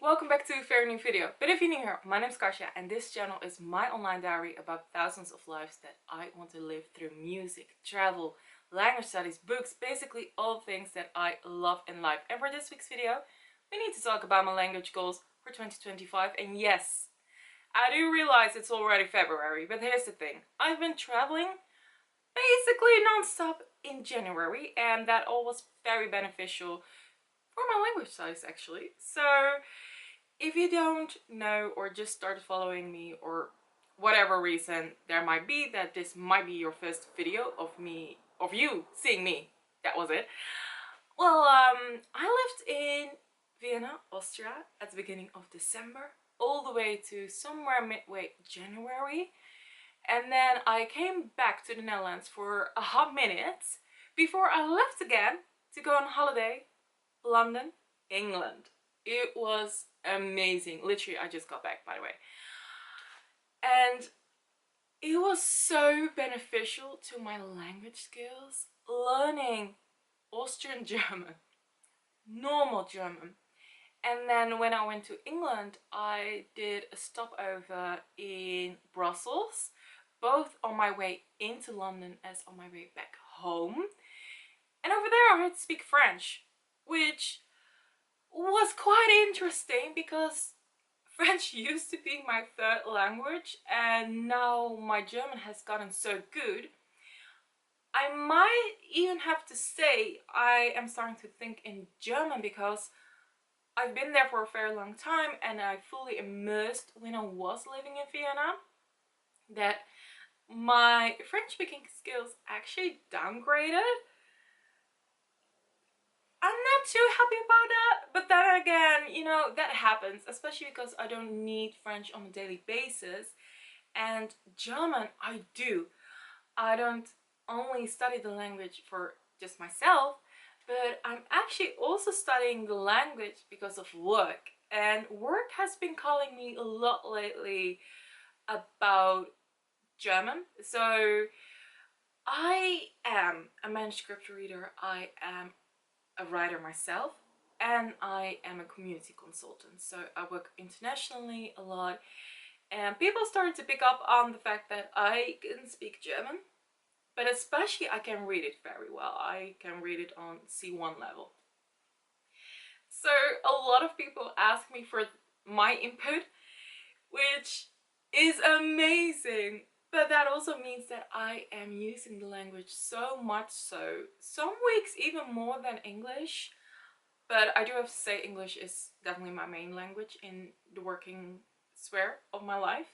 Welcome back to a very new video. But if you're new here, my name is Kasia and this channel is my online diary about thousands of lives that I want to live through music, travel, language studies, books, basically all things that I love in life. And for this week's video, we need to talk about my language goals for 2025. And yes, I do realize it's already February, but here's the thing. I've been traveling basically non-stop in January and that all was very beneficial for my language studies actually. So if you don't know or just started following me or whatever reason there might be that this might be your first video of you seeing me, that was it. Well, I lived in Vienna, Austria at the beginning of December all the way to somewhere midway January. And then I came back to the Netherlands for a hot minute before I left again to go on holiday, London, England. It was amazing. Literally, I just got back, by the way. And it was so beneficial to my language skills, learning Austrian German, normal German. And then when I went to England, I did a stopover in Brussels, both on my way into London as on my way back home. And over there I had to speak French, which was quite interesting because French used to be my third language and now my German has gotten so good. I might even have to say I am starting to think in German because I've been there for a very long time and I fully immersed when I was living in Vienna that my French speaking skills actually downgraded. I'm not too happy about that, but then again, you know, that happens, especially because I don't need French on a daily basis, and German I do. I don't only study the language for just myself, but I'm actually also studying the language because of work, and work has been calling me a lot lately about German. So I am a manuscript reader, I am a writer myself, and I am a community consultant, so I work internationally a lot, and people started to pick up on the fact that I can speak German, but especially I can read it very well. I can read it on C1 level. So a lot of people ask me for my input, which is amazing. But that also means that I am using the language so much so, some weeks even more than English. But I do have to say English is definitely my main language in the working sphere of my life.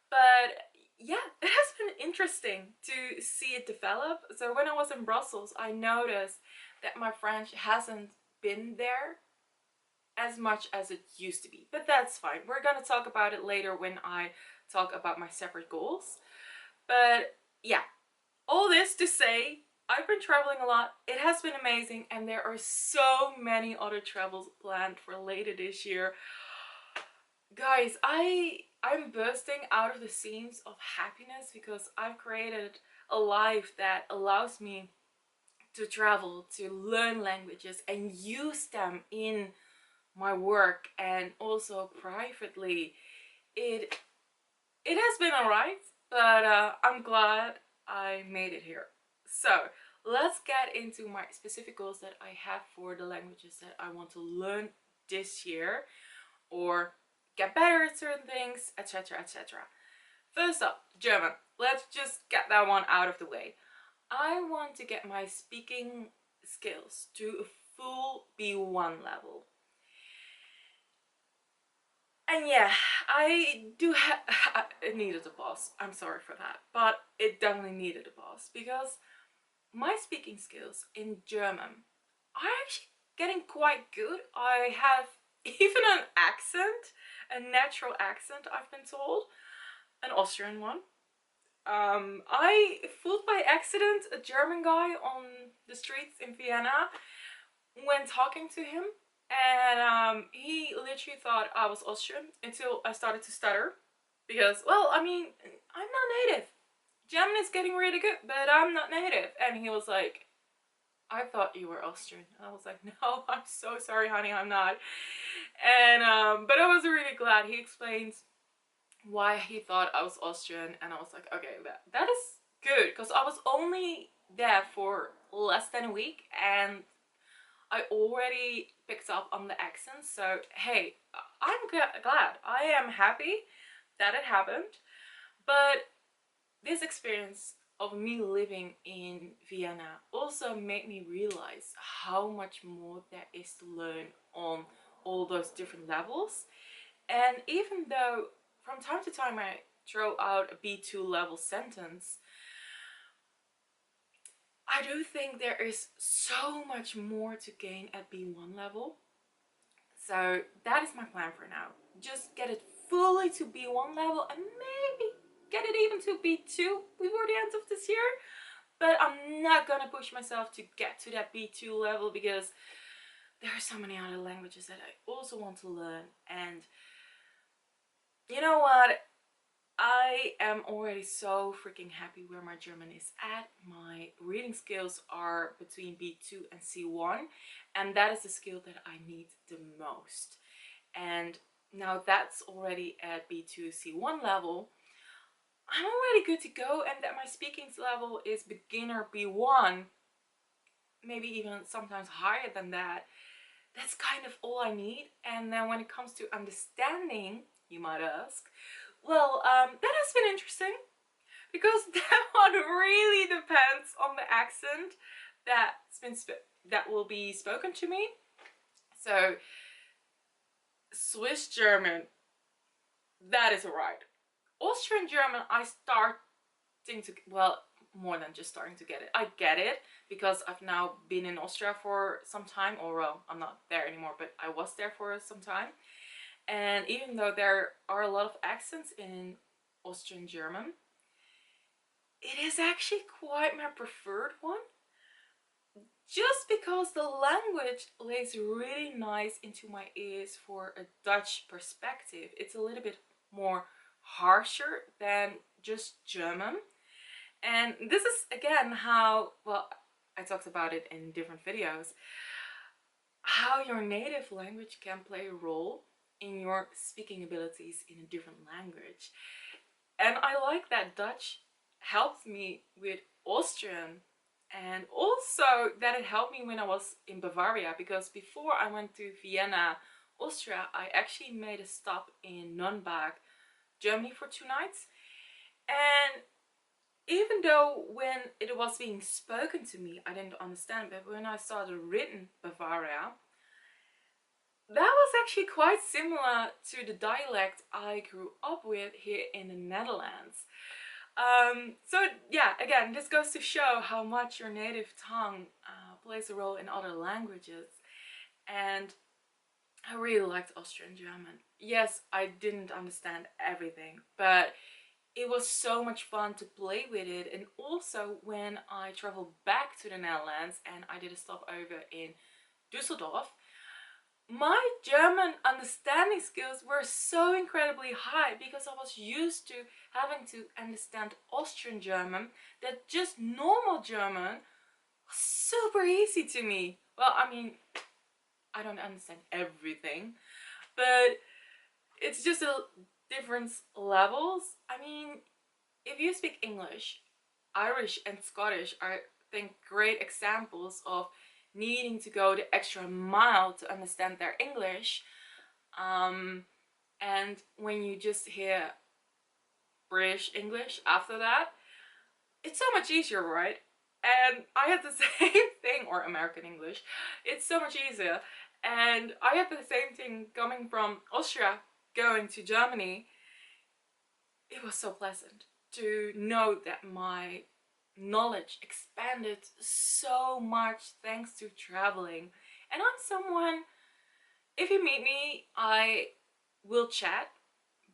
But yeah, it has been interesting to see it develop. So when I was in Brussels, I noticed that my French hasn't been there as much as it used to be. But that's fine. We're gonna talk about it later when I talk about my separate goals. But yeah, all this to say, I've been traveling a lot. It has been amazing and there are so many other travels planned for later this year. Guys, I'm bursting out of the seams of happiness because I've created a life that allows me to travel, to learn languages and use them in my work and also privately. It has been alright, but I'm glad I made it here. So let's get into my specific goals that I have for the languages that I want to learn this year or get better at certain things, etc, etc. First up, German. Let's just get that one out of the way. I want to get my speaking skills to a full B1 level. And yeah, I do have, it needed a pause, I'm sorry for that, but it definitely needed a pause because my speaking skills in German are actually getting quite good. I have even an accent, a natural accent I've been told, an Austrian one. I fooled by accident a German guy on the streets in Vienna when talking to him. And he literally thought I was Austrian until I started to stutter because, well, I mean, I'm not native. German is getting really good, but I'm not native. And he was like, I thought you were Austrian. And I was like, no, I'm so sorry, honey, I'm not. And but I was really glad he explained why he thought I was Austrian, and I was like, okay, that is good, because I was only there for less than a week and I already picked up on the accent. So hey, I'm glad. I am happy that it happened. But this experience of me living in Vienna also made me realize how much more there is to learn on all those different levels. And even though from time to time I throw out a B2 level sentence, I do think there is so much more to gain at B1 level. So that is my plan for now. Just get it fully to B1 level and maybe get it even to B2 before the end of this year. But I'm not gonna push myself to get to that B2 level because there are so many other languages that I also want to learn. And you know what? I am already so freaking happy where my German is at. My reading skills are between B2 and C1, and that is the skill that I need the most. And now that's already at B2 C1 level, I'm already good to go, and that my speaking level is beginner B1, maybe even sometimes higher than that. That's kind of all I need. And then when it comes to understanding, you might ask, well, that has been interesting because that one really depends on the accent that will be spoken to me. So Swiss German, that is alright. Austrian German, I starting to, well, more than just starting to get it. I get it because I've now been in Austria for some time, or well, I'm not there anymore, but I was there for some time. And even though there are a lot of accents in Austrian German, it is actually quite my preferred one. Just because the language lays really nice into my ears for a Dutch perspective. It's a little bit more harsher than just German. And this is again how, well, I talked about it in different videos, how your native language can play a role in your speaking abilities in a different language. And I like that Dutch helped me with Austrian, and also that it helped me when I was in Bavaria, because before I went to Vienna, Austria, I actually made a stop in Nürnberg, Germany for 2 nights. And even though when it was being spoken to me, I didn't understand, but when I saw the written Bavaria, that was actually quite similar to the dialect I grew up with here in the Netherlands. So yeah, again, this goes to show how much your native tongue plays a role in other languages. And I really liked Austrian German. Yes, I didn't understand everything, but it was so much fun to play with it. And also when I traveled back to the Netherlands and I did a stopover in Düsseldorf, my German understanding skills were so incredibly high because I was used to having to understand Austrian German that just normal German was super easy to me. Well, I mean, I don't understand everything, but it's just a different levels. I mean, if you speak English, Irish and Scottish are, I think, great examples of needing to go the extra mile to understand their English. And when you just hear British English after that, it's so much easier, right? And I had the same thing, or American English, it's so much easier. And I had the same thing coming from Austria, going to Germany. It was so pleasant to know that my knowledge expanded so much thanks to traveling. And I'm someone, if you meet me, I will chat,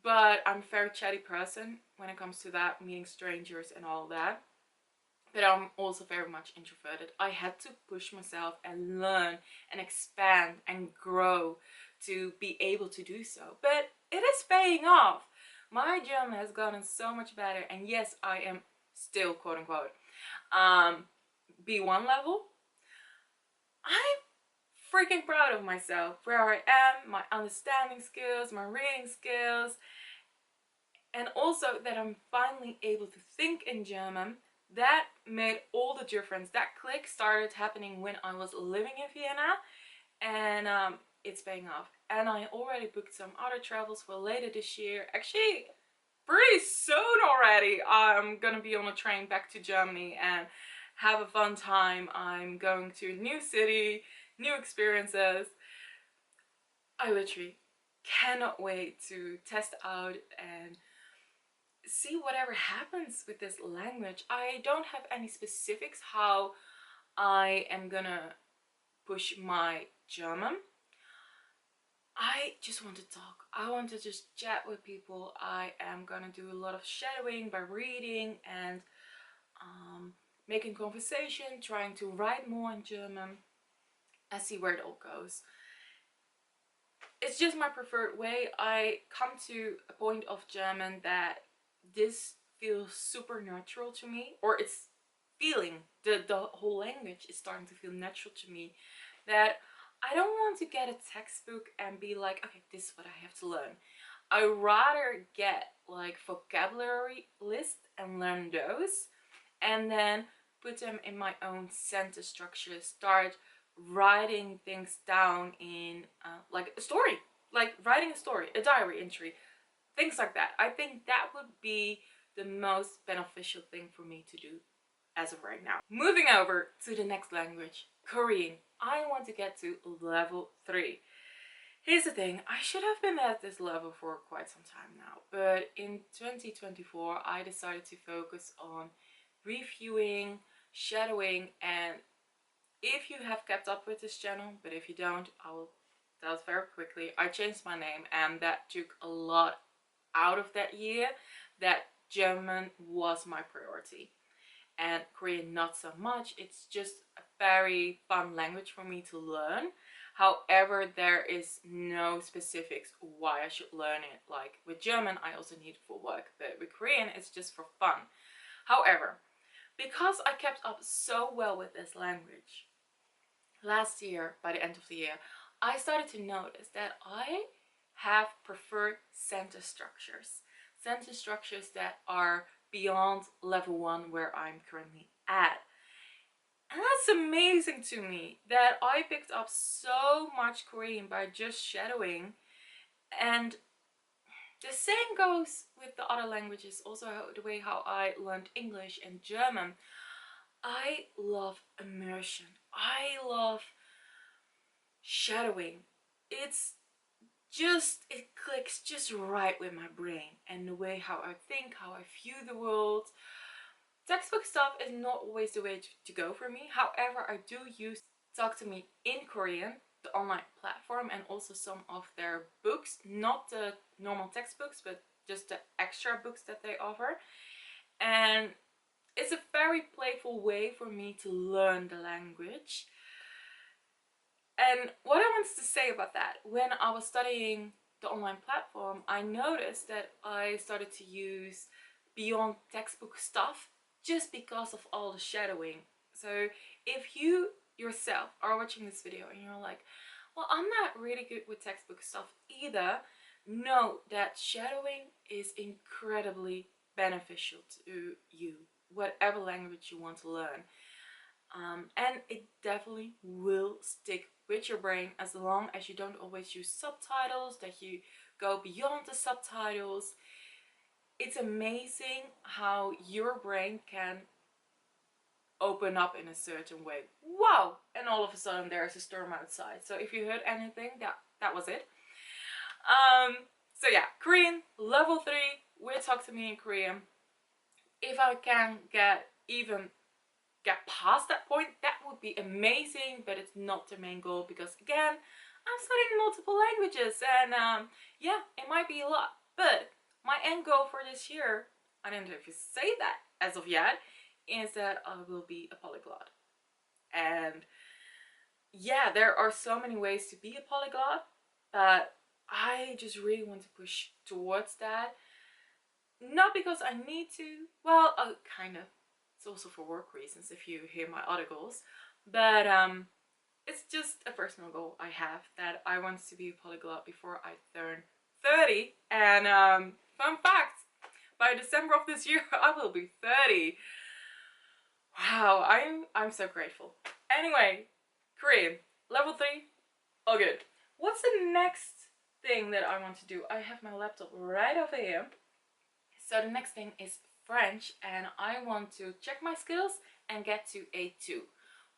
but I'm a very chatty person when it comes to that, meeting strangers and all that. But I'm also very much introverted. I had to push myself and learn and expand and grow to be able to do so. But it is paying off. My German has gotten so much better, and yes, I am still quote unquote B1 level, I'm freaking proud of myself, where I am, my understanding skills, my reading skills, and also that I'm finally able to think in German. That made all the difference. That click started happening when I was living in Vienna, and it's paying off. And I already booked some other travels for later this year. Actually, pretty soon already. I'm gonna be on a train back to Germany and have a fun time. I'm going to a new city, new experiences. I literally cannot wait to test out and see whatever happens with this language. I don't have any specifics how I am gonna push my German. I just want to talk. I want to just chat with people. I am gonna do a lot of shadowing by reading and making conversation, trying to write more in German and see where it all goes. It's just my preferred way. I come to a point of German that this feels super natural to me, or it's feeling, the whole language is starting to feel natural to me, that I don't want to get a textbook and be like, okay, this is what I have to learn. I rather get like vocabulary list and learn those, and then put them in my own sentence structure, start writing things down in like a story, like writing a story, a diary entry, things like that. I think that would be the most beneficial thing for me to do as of right now. Moving over to the next language, Korean. I want to get to level 3. Here's the thing, I should have been at this level for quite some time now, but in 2024 I decided to focus on reviewing, shadowing, and if you have kept up with this channel, but if you don't, I will tell it very quickly. I changed my name and that took a lot out of that year. That German was my priority and Korean not so much. It's just a very fun language for me to learn. However, there is no specifics why I should learn it. Like with German, I also need it for work, but with Korean, it's just for fun. However, because I kept up so well with this language, last year, by the end of the year, I started to notice that I have preferred sentence structures. Sentence structures that are beyond level 1 where I'm currently at. And that's amazing to me that I picked up so much Korean by just shadowing. And the same goes with the other languages, also the way how I learned English and German. I love immersion. I love shadowing. It's just, it clicks just right with my brain and the way how I think, how I view the world. Textbook stuff is not always the way to go for me. However, I do use Talk to Me in Korean, the online platform, and also some of their books, not the normal textbooks, but just the extra books that they offer. And it's a very playful way for me to learn the language. And what I wanted to say about that, when I was studying the online platform, I noticed that I started to use beyond textbook stuff just because of all the shadowing. So if you yourself are watching this video and you're like, well, I'm not really good with textbook stuff either, know that shadowing is incredibly beneficial to you, whatever language you want to learn. And it definitely will stick with your brain as long as you don't always use subtitles, that you go beyond the subtitles. It's amazing how your brain can open up in a certain way. Wow! And all of a sudden there's a storm outside. So if you heard anything, that was it. So yeah, Korean, level 3, will talk to me in Korean. If I can get past that point, that would be amazing, but it's not the main goal because again, I'm studying multiple languages and yeah, it might be a lot, but my end goal for this year, I don't know if you say that as of yet, is that I will be a polyglot. And yeah, there are so many ways to be a polyglot, but I just really want to push towards that. Not because I need to, well, kind of. It's also for work reasons if you hear my articles. But It's just a personal goal I have, that I want to be a polyglot before I turn 30. And fun fact, by December of this year I will be 30. Wow, I'm so grateful. Anyway, Korean level 3, all good. What's the next thing that I want to do? I have my laptop right over here. So the next thing is French, and I want to check my skills and get to A2.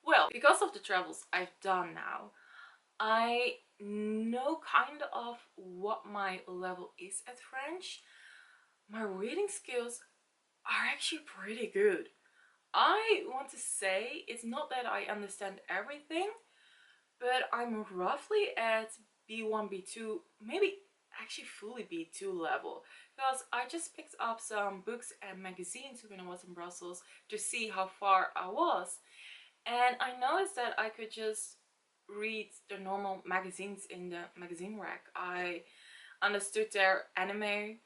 Well, because of the travels I've done now, I know kind of what my level is at French. My reading skills are actually pretty good. I want to say it's not that I understand everything, but I'm roughly at B1, B2, maybe actually fully B2 level, because I just picked up some books and magazines when I was in Brussels to see how far I was, and I noticed that I could just read the normal magazines in the magazine rack. I understood their anime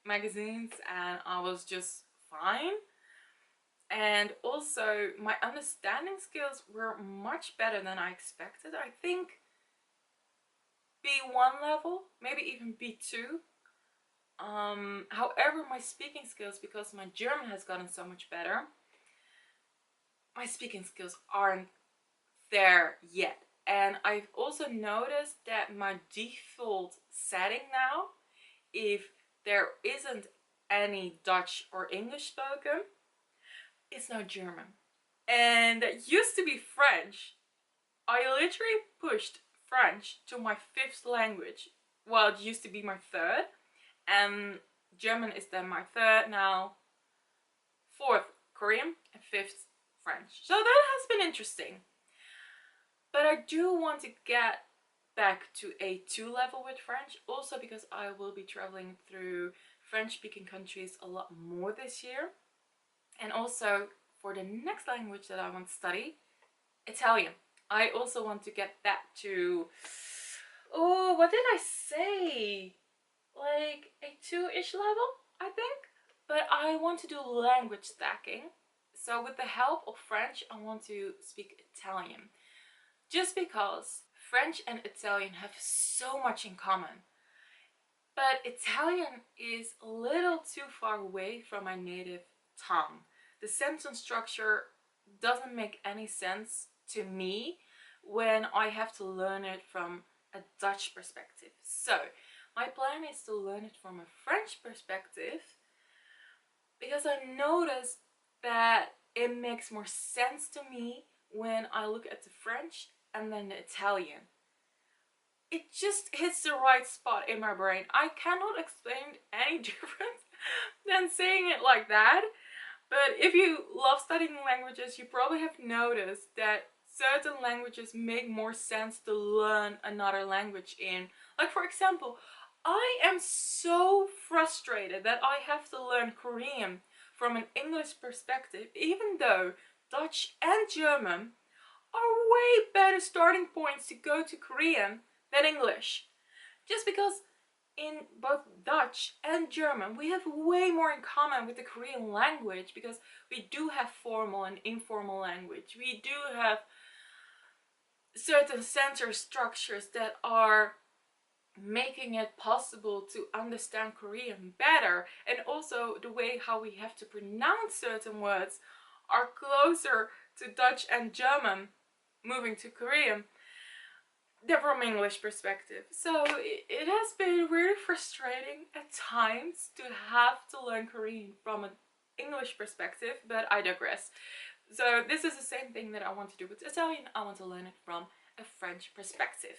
magazines and I was just fine. And also my understanding skills were much better than I expected. I think B1 level, maybe even B2. However, my speaking skills, because my German has gotten so much better, my speaking skills aren't there yet. And I've also noticed that my default setting now, if there isn't any Dutch or English spoken, it's now German. And that used to be French. I literally pushed French to my 5th language. Well, it used to be my 3rd, and German is then my 3rd now, 4th Korean, and 5th French. So that has been interesting. But I do want to get back to A2 level with French, also because I will be traveling through French-speaking countries a lot more this year. And also for the next language that I want to study, Italian. I also want to get that to, oh, what did I say? Like a 2-ish level, I think. But I want to do language stacking. So with the help of French, I want to speak Italian. Just because French and Italian have so much in common. But Italian is a little too far away from my native tongue. The sentence structure doesn't make any sense to me when I have to learn it from a Dutch perspective. So my plan is to learn it from a French perspective, because I noticed that it makes more sense to me when I look at the French and then the Italian. It just hits the right spot in my brain. I cannot explain any different than saying it like that. But if you love studying languages, you probably have noticed that certain languages make more sense to learn another language in. Like, for example, I am so frustrated that I have to learn Korean from an English perspective, even though Dutch and German are way better starting points to go to Korean than English. Just because in both Dutch and German we have way more in common with the Korean language, because we do have formal and informal language. We do have certain sentence structures that are making it possible to understand Korean better, and also the way how we have to pronounce certain words are closer to Dutch and German moving to Korean than from English perspective. So it has been really frustrating at times to have to learn Korean from an English perspective, but I digress. So this is the same thing that I want to do with Italian. I want to learn it from a French perspective.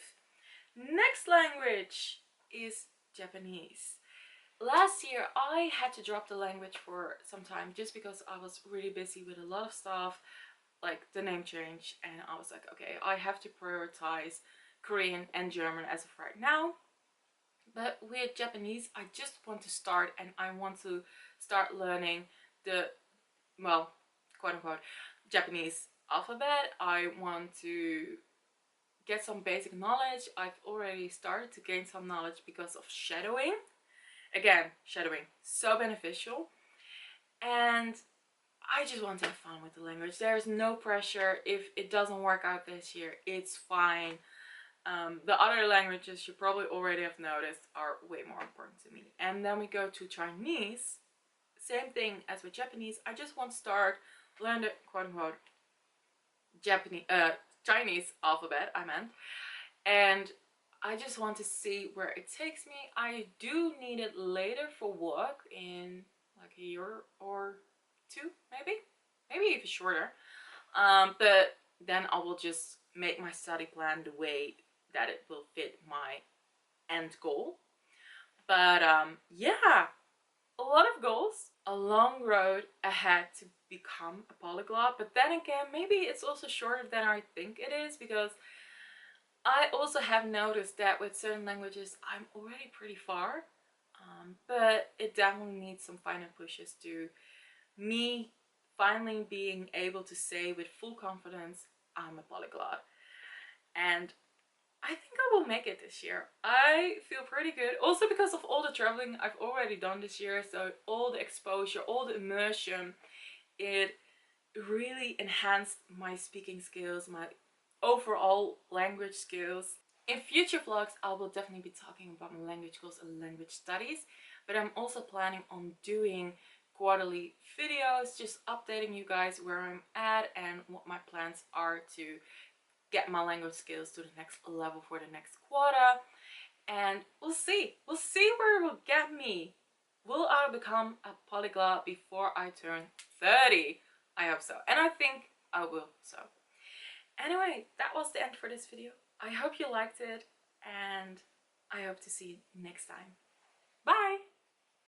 Next language is Japanese. Last year I had to drop the language for some time just because I was really busy with a lot of stuff, like the name change, and I was like, okay, I have to prioritize Korean and German as of right now. But with Japanese, I just want to start, and I want to start learning the, well, quote unquote, Japanese alphabet. I want to get some basic knowledge. I've already started to gain some knowledge because of shadowing. Again, shadowing, so beneficial. And I just want to have fun with the language. There's no pressure. If it doesn't work out this year, it's fine. The other languages you probably already have noticed are way more important to me. And then we go to Chinese. Same thing as with Japanese. I just want to start learn the quote unquote Japanese Chinese alphabet, I meant. And I just want to see where it takes me. I do need it later for work in like a year or two, maybe even shorter. But then I will just make my study plan the way that it will fit my end goal. But yeah, a lot of goals, a long road ahead to become a polyglot. But then again, maybe it's also shorter than I think it is, because I also have noticed that with certain languages I'm already pretty far, but it definitely needs some final pushes to me finally being able to say with full confidence I'm a polyglot. And I think I will make it this year. I feel pretty good. Also because of all the traveling I've already done this year. So all the exposure, all the immersion, it really enhanced my speaking skills, my overall language skills. In future vlogs, I will definitely be talking about my language goals and language studies. But I'm also planning on doing quarterly videos, just updating you guys where I'm at and what my plans are to get my language skills to the next level for the next quarter. And we'll see where it will get me. Will I become a polyglot before I turn 30? I hope so, and I think I will. So anyway, that was the end for this video. I hope you liked it, and I hope to see you next time. Bye.